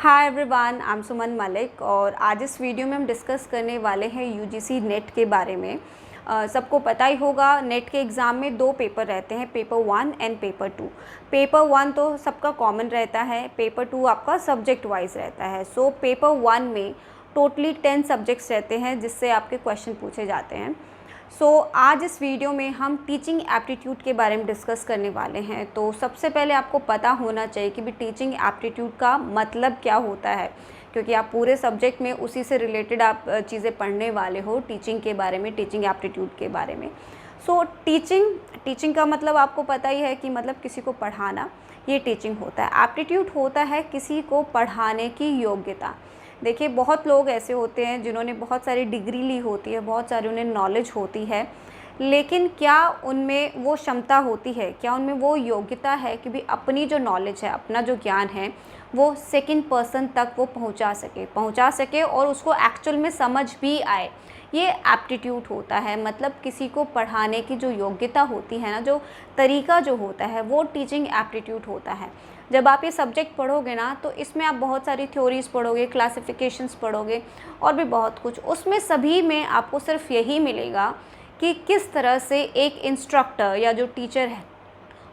Hi everyone, I am सुमन मलिक और आज इस वीडियो में हम डिस्कस करने वाले हैं यूजीसी नेट के बारे में। सबको पता ही होगा नेट के एग्ज़ाम में दो पेपर रहते हैं, पेपर 1 एंड पेपर 2। पेपर 1 तो सबका कॉमन रहता है, पेपर 2 आपका सब्जेक्ट वाइज रहता है। सो पेपर 1 में टोटली 10 सब्जेक्ट्स रहते हैं जिससे आपके क्वेश्चन पूछे जाते हैं। आज इस वीडियो में हम टीचिंग एप्टीट्यूड के बारे में डिस्कस करने वाले हैं। तो सबसे पहले आपको पता होना चाहिए कि भी टीचिंग एप्टीट्यूड का मतलब क्या होता है, क्योंकि आप पूरे सब्जेक्ट में उसी से रिलेटेड आप चीज़ें पढ़ने वाले हो, टीचिंग के बारे में, टीचिंग एप्टीट्यूड के बारे में। टीचिंग का मतलब आपको पता ही है कि मतलब किसी को पढ़ाना, ये टीचिंग होता है। एप्टीट्यूड होता है किसी को पढ़ाने की योग्यता। देखिए, बहुत लोग ऐसे होते हैं जिन्होंने बहुत सारी डिग्री ली होती है, बहुत सारी उन्हें नॉलेज होती है, लेकिन क्या उनमें वो क्षमता होती है, क्या उनमें वो योग्यता है कि भी अपनी जो नॉलेज है, अपना जो ज्ञान है, वो सेकंड पर्सन तक वो पहुंचा सके और उसको एक्चुअल में समझ भी आए। ये एप्टीट्यूड होता है। मतलब किसी को पढ़ाने की जो योग्यता होती है ना, जो तरीका जो होता है, वो टीचिंग एप्टीट्यूड होता है। जब आप ये सब्जेक्ट पढ़ोगे ना, तो इसमें आप बहुत सारी थ्योरीज़ पढ़ोगे, क्लासिफिकेशंस पढ़ोगे और भी बहुत कुछ। उसमें सभी में आपको सिर्फ यही मिलेगा कि किस तरह से एक इंस्ट्रक्टर या जो टीचर है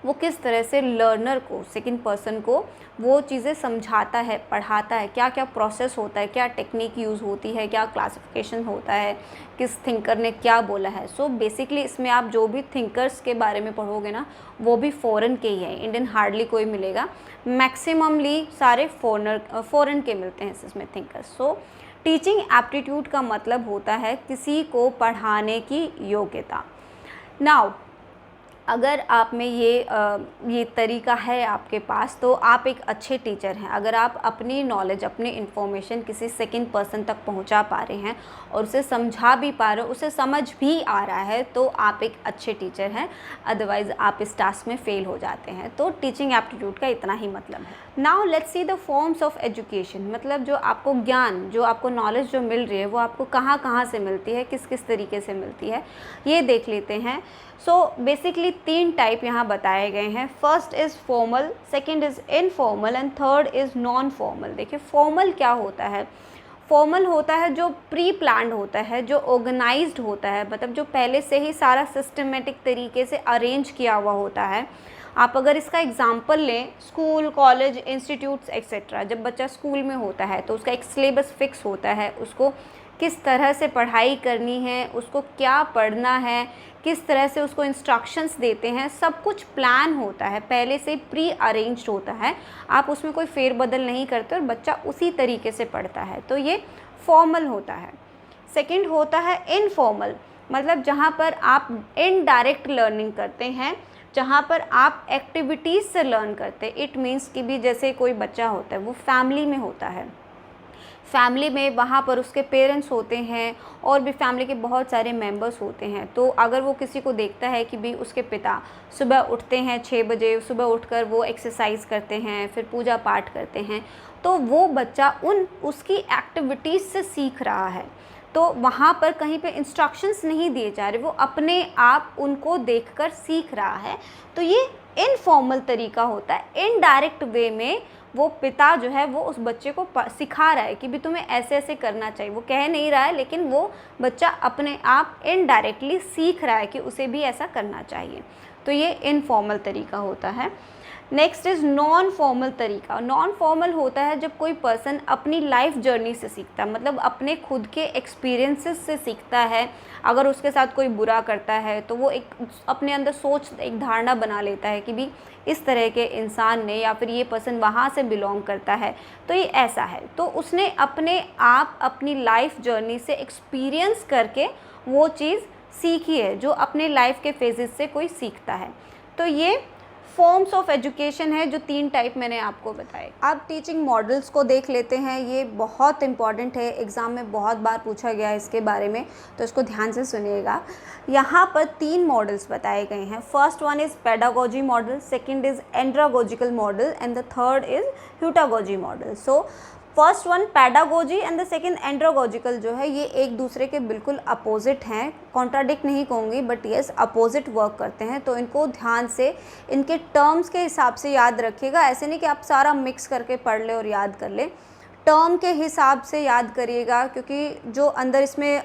वो किस तरह से लर्नर को, सेकंड पर्सन को वो चीज़ें समझाता है, पढ़ाता है, क्या क्या प्रोसेस होता है, क्या टेक्निक यूज़ होती है, क्या क्लासिफिकेशन होता है, किस थिंकर ने क्या बोला है। बेसिकली इसमें आप जो भी थिंकर्स के बारे में पढ़ोगे ना, वो भी फ़ॉरेन के ही हैं, इंडियन हार्डली कोई मिलेगा। मैक्सिममली सारे फ़ॉरेन के मिलते हैं इसमें थिंकर्स। टीचिंग एप्टीट्यूड का मतलब होता है किसी को पढ़ाने की योग्यता। नाउ अगर आप में ये तरीका है आपके पास, तो आप एक अच्छे टीचर हैं। अगर आप अपनी नॉलेज, अपनी इन्फॉर्मेशन किसी सेकंड पर्सन तक पहुंचा पा रहे हैं और उसे समझा भी पा रहे हो, उसे समझ भी आ रहा है, तो आप एक अच्छे टीचर हैं। अदरवाइज़ आप इस टास्क में फ़ेल हो जाते हैं। तो टीचिंग एप्टीट्यूड का इतना ही मतलब है। Now let's see the forms of education. मतलब जो आपको ज्ञान, जो आपको नॉलेज जो मिल रही है, वो आपको कहाँ कहाँ से मिलती है, किस किस तरीके से मिलती है, ये देख लेते हैं। बेसिकली 3 टाइप यहाँ बताए गए हैं। First is formal, second is informal and third is non formal. देखिए, फॉर्मल क्या होता है? फॉर्मल होता है जो प्री प्लान्ड होता है, जो ऑर्गेनाइज्ड होता है, मतलब जो पहले से ही सारा सिस्टमेटिक तरीके से अरेंज किया हुआ होता है। आप अगर इसका एग्जाम्पल लें, स्कूल, कॉलेज, इंस्टीट्यूट्स एक्सेट्रा, जब बच्चा स्कूल में होता है तो उसका एक सिलेबस फिक्स होता है, उसको किस तरह से पढ़ाई करनी है, उसको क्या पढ़ना है, किस तरह से उसको इंस्ट्रक्शंस देते हैं, सब कुछ प्लान होता है, पहले से प्री अरेंज्ड होता है। आप उसमें कोई फेरबदल नहीं करते और बच्चा उसी तरीके से पढ़ता है। तो ये फॉर्मल होता है। सेकंड होता है इनफॉर्मल, मतलब जहाँ पर आप इनडायरेक्ट लर्निंग करते हैं, जहाँ पर आप एक्टिविटीज़ से लर्न करते हैं। इट मीन्स कि भी जैसे कोई बच्चा होता है, वो फैमिली में होता है, फैमिली में वहाँ पर उसके पेरेंट्स होते हैं और भी फैमिली के बहुत सारे मेंबर्स होते हैं। तो अगर वो किसी को देखता है कि भी उसके पिता सुबह उठते हैं 6 बजे, सुबह उठकर वो एक्सरसाइज करते हैं, फिर पूजा पाठ करते हैं, तो वो बच्चा उसकी एक्टिविटीज़ से सीख रहा है। तो वहाँ पर कहीं पे इंस्ट्रक्शंस नहीं दिए जा रहे, वो अपने आप उनको देखकर सीख रहा है। तो ये इनफॉर्मल तरीका होता है। इनडायरेक्ट वे में वो पिता जो है वो उस बच्चे को सिखा रहा है कि भी तुम्हें ऐसे ऐसे करना चाहिए। वो कह नहीं रहा है, लेकिन वो बच्चा अपने आप इनडायरेक्टली सीख रहा है कि उसे भी ऐसा करना चाहिए। तो ये इनफॉर्मल तरीका होता है। नेक्स्ट इज़ नॉन फॉर्मल तरीका। नॉन फॉर्मल होता है जब कोई पर्सन अपनी लाइफ जर्नी से सीखता है, मतलब अपने खुद के एक्सपीरियंसेस से सीखता है। अगर उसके साथ कोई बुरा करता है तो वो एक अपने अंदर एक धारणा बना लेता है कि भी इस तरह के इंसान ने, या फिर ये पर्सन वहाँ से बिलोंग करता है, तो ये ऐसा है। तो उसने अपने आप अपनी लाइफ जर्नी से एक्सपीरियंस करके वो चीज़ सीखी है, जो अपने लाइफ के फेजेस से कोई सीखता है। तो ये फॉर्म्स ऑफ एजुकेशन है, जो 3 टाइप मैंने आपको बताए। अब टीचिंग मॉडल्स को देख लेते हैं। ये बहुत इंपॉर्टेंट है, एग्ज़ाम में बहुत बार पूछा गया है इसके बारे में, तो इसको ध्यान से सुनिएगा। यहाँ पर 3 मॉडल्स बताए गए हैं। First one is pedagogy model, second is andragogical model and the third is heutagogy model. First one pedagogy and the second andragogical जो है, ये एक दूसरे के बिल्कुल अपोजिट हैं। कॉन्ट्राडिक्ट नहीं कहूँगी, बट येस अपोजिट वर्क करते हैं। तो इनको ध्यान से इनके टर्म्स के हिसाब से याद रखिएगा। ऐसे नहीं कि आप सारा मिक्स करके पढ़ ले और याद कर ले। टर्म के हिसाब से याद करिएगा, क्योंकि जो अंदर इसमें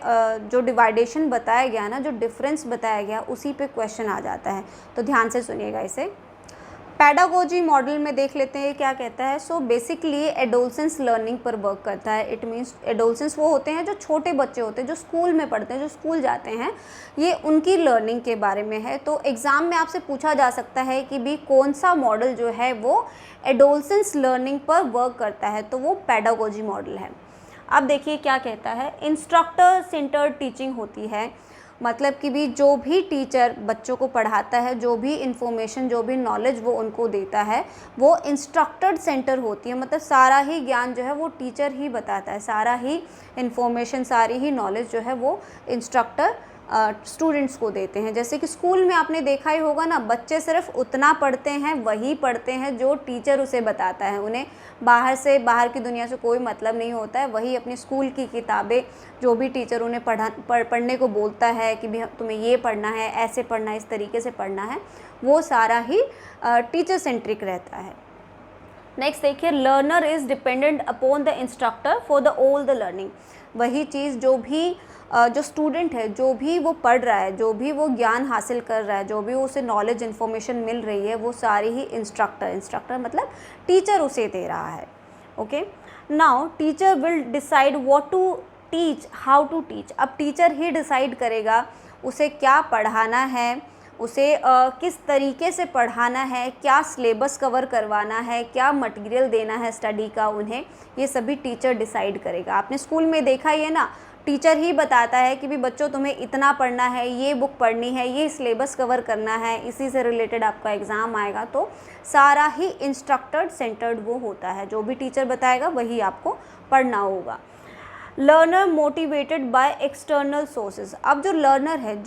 जो डिवाइडेशन बताया गया ना, जो डिफरेंस बताया गया, उसी पे क्वेश्चन आ जाता है, तो ध्यान से सुनिएगा इसे। पैडागोजी मॉडल में देख लेते हैं क्या कहता है। सो बेसिकली एडोलसेंस लर्निंग पर वर्क करता है। इट मीन्स एडोलसेंस वो होते हैं जो छोटे बच्चे होते हैं, जो स्कूल में पढ़ते हैं, जो स्कूल जाते हैं, ये उनकी लर्निंग के बारे में है। तो एग्ज़ाम में आपसे पूछा जा सकता है कि भी कौन सा मॉडल जो है वो एडोलसेंस लर्निंग पर वर्क करता है, तो वो पैडागोजी मॉडल है। अब देखिए क्या कहता है, इंस्ट्रक्टर सेंटर्ड टीचिंग होती है, मतलब कि भी जो भी टीचर बच्चों को पढ़ाता है, जो भी इंफॉर्मेशन, जो भी नॉलेज वो उनको देता है, वो इंस्ट्रक्टर सेंटर होती है। मतलब सारा ही ज्ञान जो है वो टीचर ही बताता है, सारा ही इंफॉर्मेशन, सारी ही नॉलेज जो है वो इंस्ट्रक्टर स्टूडेंट्स को देते हैं। जैसे कि स्कूल में आपने देखा ही होगा ना, बच्चे सिर्फ उतना पढ़ते हैं, वही पढ़ते हैं जो टीचर उसे बताता है। उन्हें बाहर की दुनिया से कोई मतलब नहीं होता है। वही अपनी स्कूल की किताबें, जो भी टीचर उन्हें पढ़ने को बोलता है कि भी तुम्हें ये पढ़ना है, ऐसे पढ़ना है, इस तरीके से पढ़ना है, वो सारा ही टीचर सेंट्रिक रहता है। नेक्स्ट देखिए, learner is dependent upon the instructor for the all the learning. वही चीज़ जो स्टूडेंट है, जो भी वो पढ़ रहा है, जो भी वो ज्ञान हासिल कर रहा है, जो भी उसे नॉलेज इन्फॉर्मेशन मिल रही है, वो सारी ही इंस्ट्रक्टर मतलब टीचर उसे दे रहा है। Okay, now teacher will decide what to teach, how to teach. अब टीचर ही डिसाइड करेगा उसे क्या पढ़ाना है, उसे किस तरीके से पढ़ाना है, क्या सिलेबस कवर करवाना है, क्या मटेरियल देना है स्टडी का उन्हें, ये सभी टीचर डिसाइड करेगा। आपने स्कूल में देखा ही है ना, टीचर ही बताता है कि भी बच्चों तुम्हें इतना पढ़ना है, ये बुक पढ़नी है, ये सिलेबस कवर करना है, इसी से रिलेटेड आपका एग्ज़ाम आएगा। तो सारा ही इंस्ट्रक्टर सेंटर्ड वो होता है, जो भी टीचर बताएगा वही आपको पढ़ना होगा। Learner motivated by external sources. अब जो लर्नर है,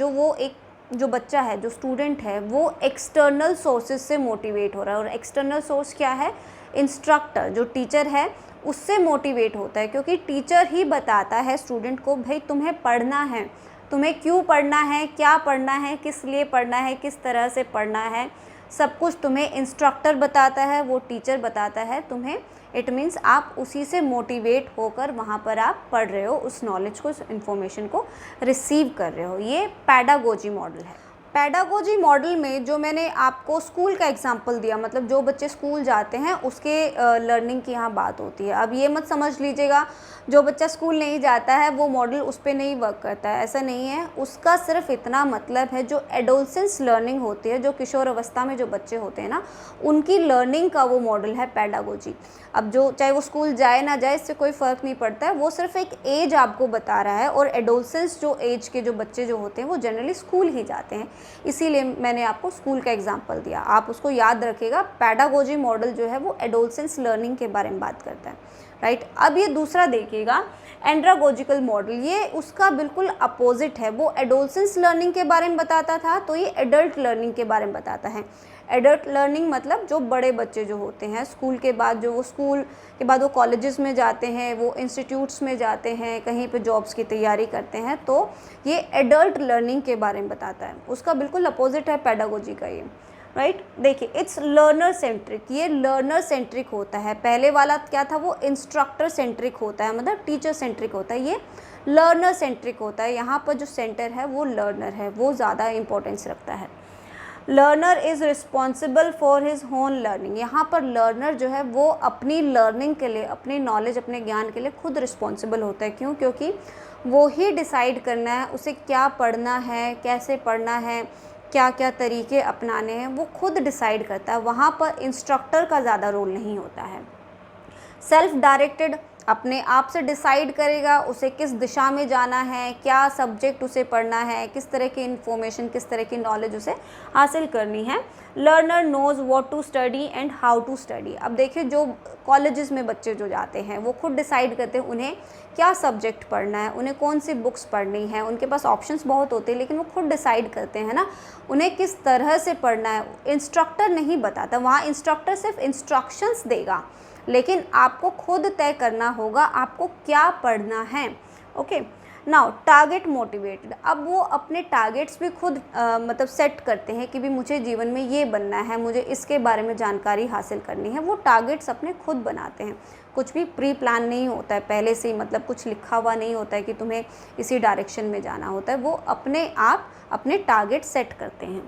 जो बच्चा है, जो स्टूडेंट है, वो एक्सटर्नल सोर्सेज से मोटिवेट हो रहा है। और एक्सटर्नल सोर्स क्या है? इंस्ट्रक्टर, जो टीचर है, उससे मोटिवेट होता है, क्योंकि टीचर ही बताता है स्टूडेंट को भाई तुम्हें पढ़ना है, तुम्हें क्यों पढ़ना है, क्या पढ़ना है, किस लिए पढ़ना है, किस तरह से पढ़ना है, सब कुछ तुम्हें इंस्ट्रक्टर बताता है, वो टीचर बताता है तुम्हें। इट मीन्स आप उसी से मोटिवेट होकर वहाँ पर आप पढ़ रहे हो, उस नॉलेज को, उस इन्फॉर्मेशन को रिसीव कर रहे हो। ये पैडागोजी मॉडल है। पैडागोजी मॉडल में जो मैंने आपको स्कूल का एग्जांपल दिया, मतलब जो बच्चे स्कूल जाते हैं उसके लर्निंग की यहाँ बात होती है। अब ये मत समझ लीजिएगा जो बच्चा स्कूल नहीं जाता है वो मॉडल उस पर नहीं वर्क करता है, ऐसा नहीं है। उसका सिर्फ इतना मतलब है जो एडोलसेंस लर्निंग होती है, जो किशोर अवस्था में जो बच्चे होते हैं ना, उनकी लर्निंग का वो मॉडल है पैडागोजी। अब जो चाहे वो स्कूल जाए ना जाए, इससे कोई फ़र्क नहीं पड़ता है, वो सिर्फ एक एज आपको बता रहा है। और एडोलसेंस जो एज के जो बच्चे जो होते हैं वो जनरली स्कूल ही जाते हैं, इसीलिए मैंने आपको स्कूल का एग्जांपल दिया। आप उसको याद रखिएगा। पैडागोजी मॉडल जो है वो एडोलसेंस लर्निंग के बारे में बात करता है, राइट। अब ये दूसरा देखिएगा, एंड्रागोजिकल मॉडल, ये उसका बिल्कुल अपोजिट है। वो एडोलसेंस लर्निंग के बारे में बताता था, तो ये एडल्ट लर्निंग के बारे में बताता है। एडल्ट लर्निंग मतलब जो बड़े बच्चे जो होते हैं, स्कूल के बाद वो कॉलेजेस में जाते हैं, वो इंस्टीट्यूट्स में जाते हैं, कहीं पे जॉब्स की तैयारी करते हैं, तो ये एडल्ट लर्निंग के बारे में बताता है। उसका बिल्कुल अपोजिट है पैडागोजी का ये, राइट। देखिए, इट्स लर्नर सेंट्रिक, ये लर्नर सेंट्रिक होता है। पहले वाला क्या था, वो इंस्ट्रक्टर सेंट्रिक होता है, मतलब टीचर सेंट्रिक होता है। ये लर्नर सेंट्रिक होता है। यहाँ पर जो सेंटर है वो लर्नर है, वो ज़्यादा इंपॉर्टेंस रखता है। Learner is responsible for his होन लर्निंग। यहाँ पर लर्नर जो है वो अपनी लर्निंग के लिए, अपनी नॉलेज, अपने ज्ञान के लिए खुद रिस्पॉन्सिबल होता है। क्यों? क्योंकि वो ही डिसाइड करना है उसे क्या पढ़ना है, कैसे पढ़ना है, क्या क्या तरीके अपनाने हैं, वो खुद डिसाइड करता है। वहाँ पर इंस्ट्रक्टर का ज़्यादा रोल नहीं होता है। सेल्फ डायरेक्टेड, अपने आप से डिसाइड करेगा उसे किस दिशा में जाना है, क्या सब्जेक्ट उसे पढ़ना है, किस तरह की इन्फॉर्मेशन, किस तरह की नॉलेज उसे हासिल करनी है। Learner knows what to study and how to study. अब देखिए, जो कॉलेजेस में बच्चे जो जाते हैं वो खुद डिसाइड करते हैं उन्हें क्या सब्जेक्ट पढ़ना है, उन्हें कौन सी बुक्स पढ़नी है। उनके पास ऑप्शंस बहुत होते हैं, लेकिन वो खुद डिसाइड करते हैं ना उन्हें किस तरह से पढ़ना है। इंस्ट्रक्टर नहीं बताता, वहाँ इंस्ट्रक्टर सिर्फ इंस्ट्रक्शंस देगा, लेकिन आपको खुद तय करना होगा आपको क्या पढ़ना है। ओके, नाउ टारगेट मोटिवेटेड, अब वो अपने टारगेट्स भी खुद मतलब सेट करते हैं कि भी मुझे जीवन में ये बनना है, मुझे इसके बारे में जानकारी हासिल करनी है। वो टारगेट्स अपने खुद बनाते हैं, कुछ भी प्री प्लान नहीं होता है पहले से ही, मतलब कुछ लिखा हुआ नहीं होता है कि तुम्हें इसी डायरेक्शन में जाना होता है। वो अपने आप अपने टारगेट सेट करते हैं।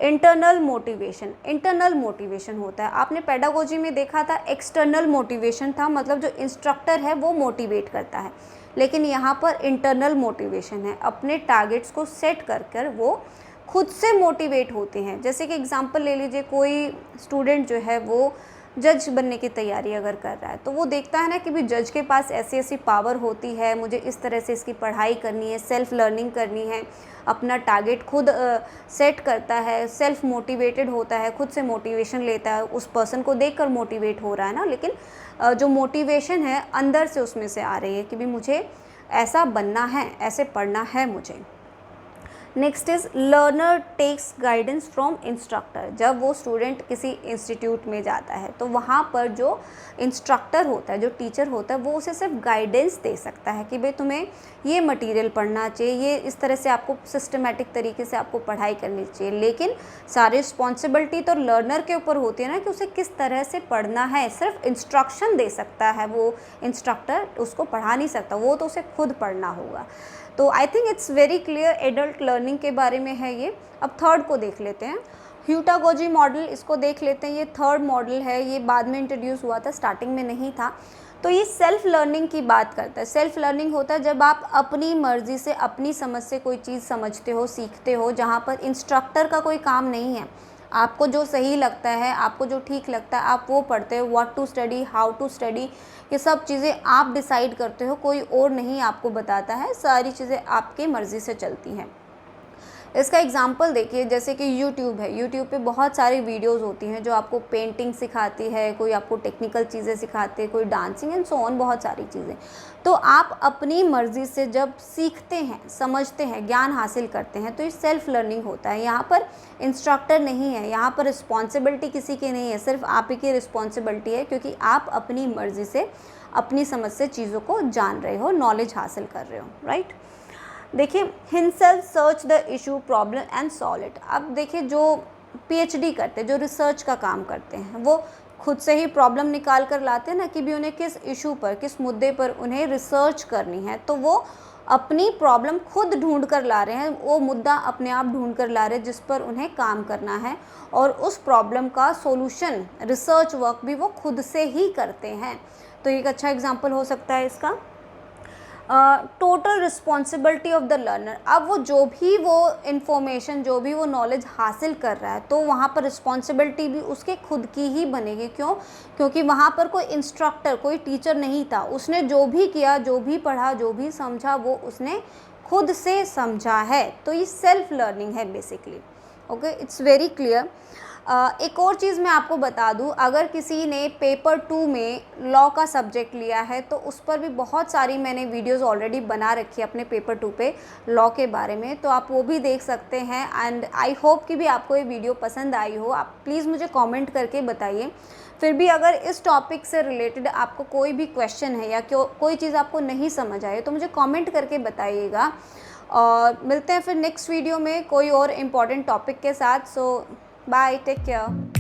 इंटरनल मोटिवेशन, इंटरनल मोटिवेशन होता है, आपने पेडागोजी में देखा था एक्सटर्नल मोटिवेशन था, मतलब जो इंस्ट्रक्टर है वो मोटिवेट करता है, लेकिन यहाँ पर इंटरनल मोटिवेशन है, अपने टारगेट्स को सेट कर कर वो खुद से मोटिवेट होते हैं। जैसे कि एग्जांपल ले लीजिए, कोई स्टूडेंट जो है वो जज बनने की तैयारी अगर कर रहा है, तो वो देखता है ना कि भी जज के पास ऐसी ऐसी पावर होती है, मुझे इस तरह से इसकी पढ़ाई करनी है, सेल्फ लर्निंग करनी है, अपना टारगेट खुद सेट करता है, सेल्फ मोटिवेटेड होता है, खुद से मोटिवेशन लेता है, उस पर्सन को देखकर मोटिवेट हो रहा है ना, लेकिन जो मोटिवेशन है अंदर से उसमें से आ रही है कि भी मुझे ऐसा बनना है, ऐसे पढ़ना है मुझे। Next is learner takes guidance from instructor, जब वो स्टूडेंट किसी इंस्टीट्यूट में जाता है तो वहाँ पर जो इंस्ट्रक्टर होता है, जो टीचर होता है, वो उसे सिर्फ गाइडेंस दे सकता है कि भाई तुम्हें ये मटेरियल पढ़ना चाहिए, ये इस तरह से आपको सिस्टमेटिक तरीके से आपको पढ़ाई करनी चाहिए, लेकिन सारी रिस्पॉन्सिबिलिटी तो लर्नर के ऊपर होती है ना कि उसे किस तरह से पढ़ना है। सिर्फ इंस्ट्रक्शन दे सकता है वो इंस्ट्रक्टर, उसको पढ़ा नहीं सकता, वो तो उसे खुद पढ़ना होगा। तो I think it's very clear adult learning के बारे में है ये। अब थर्ड को देख लेते हैं, ह्यूटागोजी मॉडल, इसको देख लेते हैं। ये थर्ड मॉडल है, ये बाद में इंट्रोड्यूस हुआ था, स्टार्टिंग में नहीं था। तो ये सेल्फ लर्निंग की बात करता है। सेल्फ लर्निंग होता है जब आप अपनी मर्ज़ी से अपनी समझ से कोई चीज़ समझते हो, सीखते हो, जहाँ पर इंस्ट्रक्टर का कोई काम नहीं है। आपको जो सही लगता है, आपको जो ठीक लगता है, आप वो पढ़ते हो। What to study, how to study, ये सब चीज़ें आप डिसाइड करते हो, कोई और नहीं आपको बताता है, सारी चीज़ें आपकी मर्ज़ी से चलती हैं। इसका एग्जांपल देखिए, जैसे कि यूट्यूब है, यूट्यूब पे बहुत सारी वीडियोस होती हैं जो आपको पेंटिंग सिखाती है, कोई आपको टेक्निकल चीज़ें सिखाते हैं, कोई डांसिंग एंड सो ऑन, बहुत सारी चीज़ें। तो आप अपनी मर्ज़ी से जब सीखते हैं, समझते हैं, ज्ञान हासिल करते हैं, तो ये सेल्फ लर्निंग होता है। यहाँ पर इंस्ट्रक्टर नहीं है, यहाँ पर रिस्पॉन्सिबिलिटी किसी की नहीं है, सिर्फ आप ही की रिस्पॉन्सिबिलिटी है, क्योंकि आप अपनी मर्ज़ी से, अपनी समझ से चीज़ों को जान रहे हो, नॉलेज हासिल कर रहे हो, राइट। देखिए, himself search the issue problem and solve it. अब देखिए, जो पीएचडी करते हैं, जो रिसर्च का काम करते हैं, वो खुद से ही प्रॉब्लम निकाल कर लाते हैं ना कि भी उन्हें किस इशू पर, किस मुद्दे पर उन्हें रिसर्च करनी है, तो वो अपनी प्रॉब्लम खुद ढूंढ कर ला रहे हैं, वो मुद्दा अपने आप ढूंढ कर ला रहे हैं जिस पर उन्हें काम करना है, और उस प्रॉब्लम का सॉल्यूशन, रिसर्च वर्क भी वो खुद से ही करते हैं। तो एक अच्छा एग्जाम्पल हो सकता है इसका total responsibility of the learner. अब वो जो भी वो इन्फॉर्मेशन, जो भी वो नॉलेज हासिल कर रहा है, तो वहाँ पर रिस्पॉन्सिबिलिटी भी उसके खुद की ही बनेगी। क्यों? क्योंकि वहाँ पर कोई इंस्ट्रक्टर, कोई टीचर नहीं था। उसने जो भी किया, जो भी पढ़ा, जो भी समझा, वो उसने खुद से समझा है। तो ये सेल्फ लर्निंग है basically. Okay, it's very clear. एक और चीज़ मैं आपको बता दूं, अगर किसी ने पेपर 2 में लॉ का सब्जेक्ट लिया है तो उस पर भी बहुत सारी मैंने वीडियोस ऑलरेडी बना रखी है अपने पेपर 2 पे लॉ के बारे में, तो आप वो भी देख सकते हैं। एंड आई होप कि भी आपको ये वीडियो पसंद आई हो। आप प्लीज़ मुझे कमेंट करके बताइए। फिर भी अगर इस टॉपिक से रिलेटेड आपको कोई भी क्वेश्चन है या कोई चीज़ आपको नहीं समझ आए तो मुझे कमेंट करके बताइएगा। और मिलते हैं फिर नेक्स्ट वीडियो में कोई और इम्पॉर्टेंट टॉपिक के साथ। सो बाय, टेक केयर।